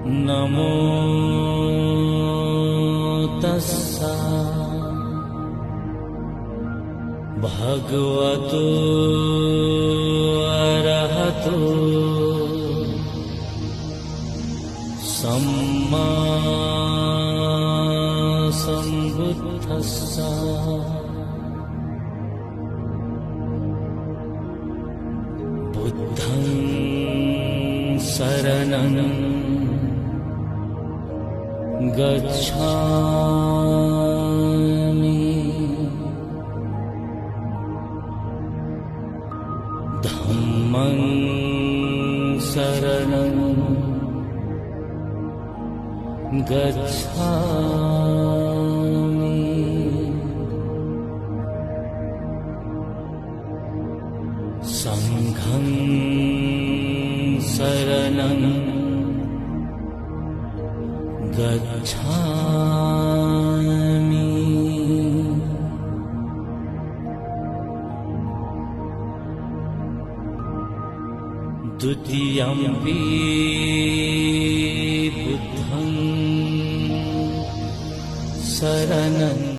नमो तस्सा भगवतो अरहतो सम्मा सम्बुद्धस्सा बुद्धं शरणं गच्छामि धम्मं शरणं गच्छामि संघं शरणं गच्छामि द्वितीयम्पि बुद्धं शरणं